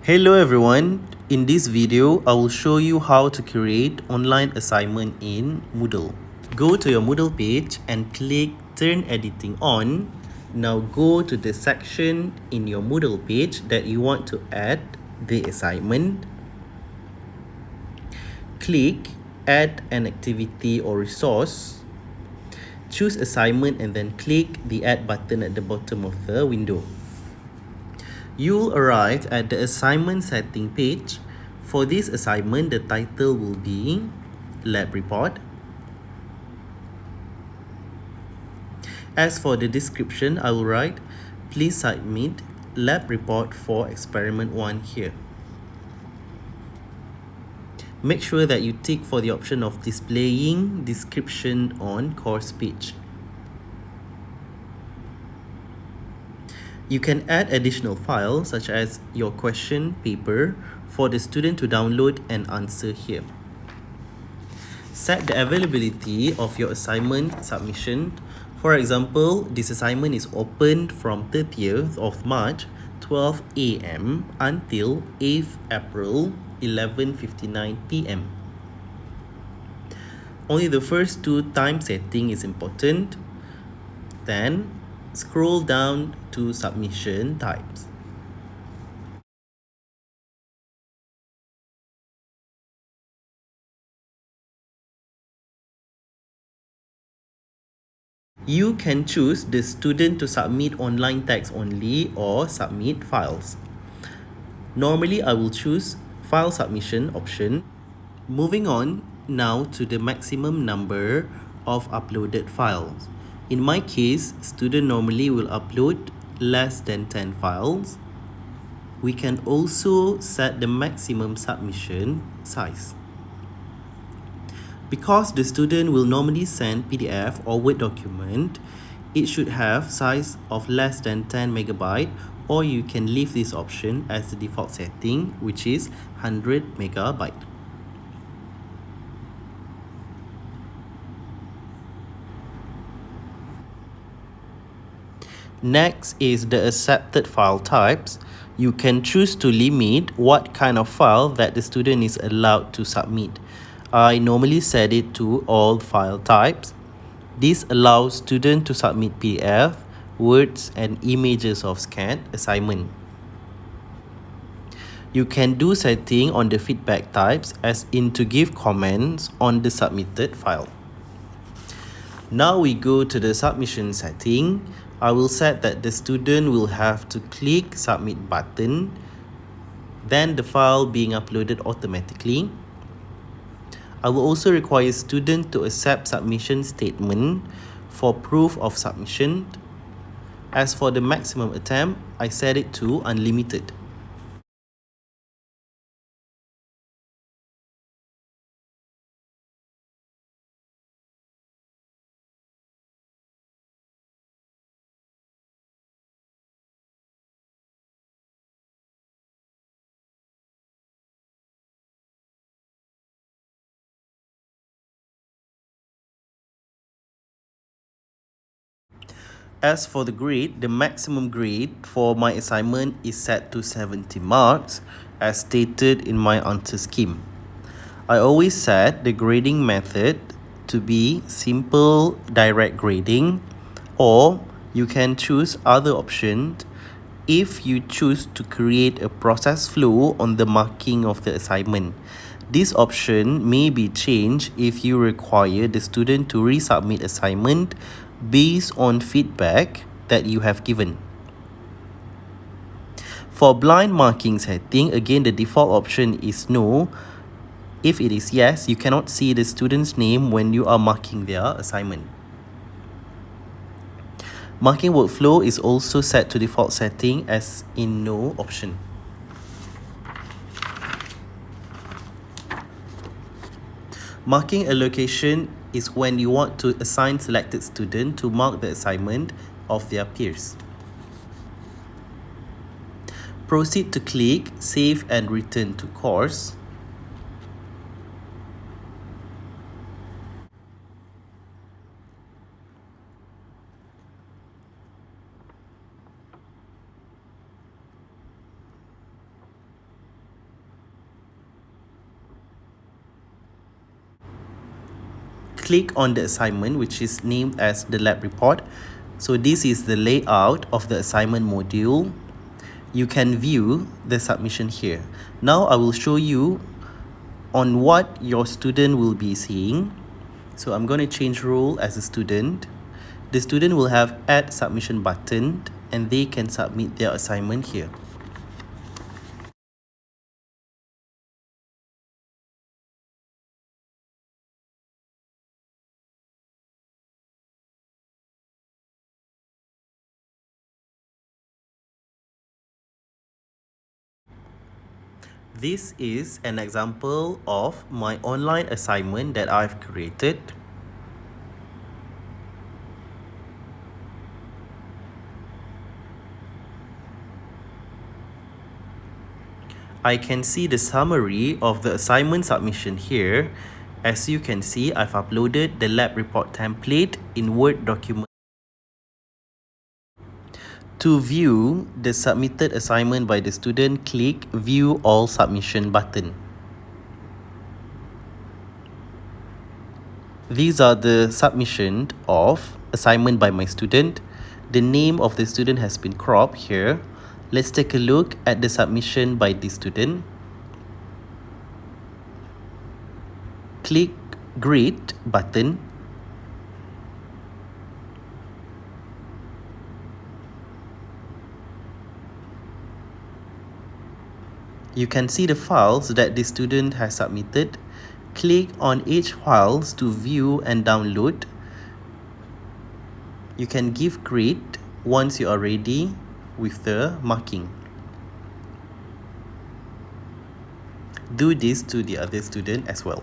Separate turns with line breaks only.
Hello everyone, in this video I will show you how to create online assignment in Moodle. Go to your Moodle page and click turn editing on. Now go to the section in your Moodle page that you want to add the assignment. Click add an activity or resource. Choose assignment and then click the add button at the bottom of the window. You'll arrive at the assignment setting page. For this assignment, the title will be Lab Report. As for the description, I will write, please submit lab report for experiment 1 here. Make sure that you tick for the option of displaying description on course page. You can add additional files such as your question paper for the student to download and answer here. Set the availability of your assignment submission. For example, this assignment is opened from 30th of March 12 AM until 8th April 11:59 PM. Only the first two time setting is important. Then scroll down to submission types. You can choose the student to submit online text only or submit files. Normally, I will choose file submission option. Moving on now to the maximum number of uploaded files. In my case, student normally will upload less than 10 files. We can also set the maximum submission size. Because the student will normally send PDF or Word document, it should have size of less than 10 megabyte, or you can leave this option as the default setting, which is 100 megabyte. Next is the accepted file types. You can choose to limit what kind of file that the student is allowed to submit. I normally set it to all file types. This allows students to submit PDF, words, and images of scanned assignment. You can do setting on the feedback types as in to give comments on the submitted file. Now we go to the submission setting. I will set that the student will have to click submit button, then the file being uploaded automatically. I will also require student to accept submission statement for proof of submission. As for the maximum attempt, I set it to unlimited. As for the grade, the maximum grade for my assignment is set to 70 marks as stated in my answer scheme. I always set the grading method to be simple direct grading, or you can choose other options if you choose to create a process flow on the marking of the assignment. This option may be changed if you require the student to resubmit assignment based on feedback that you have given. For blind marking setting, again the default option is no. If it is yes, you cannot see the student's name when you are marking their assignment. Marking workflow is also set to default setting as in no option. Marking allocation is when you want to assign selected student to mark the assignment of their peers. Proceed to click Save and Return to Course. click on the assignment, which is named as the lab report. So this is the layout of the assignment module. You can view the submission here. Now I will show you on what your student will be seeing. So I'm going to change role as a student. The student will have add submission button and they can submit their assignment here. This is an example of my online assignment that I've created. I can see the summary of the assignment submission here. As you can see, I've uploaded the lab report template in Word document. To view the submitted assignment by the student, click View All Submission button. These are the submission of assignment by my student. The name of the student has been cropped here. Let's take a look at the submission by the student. Click Grade button. You can see the files that the student has submitted. Click on each files to view and download. You can give grade once you are ready with the marking. Do this to the other student as well.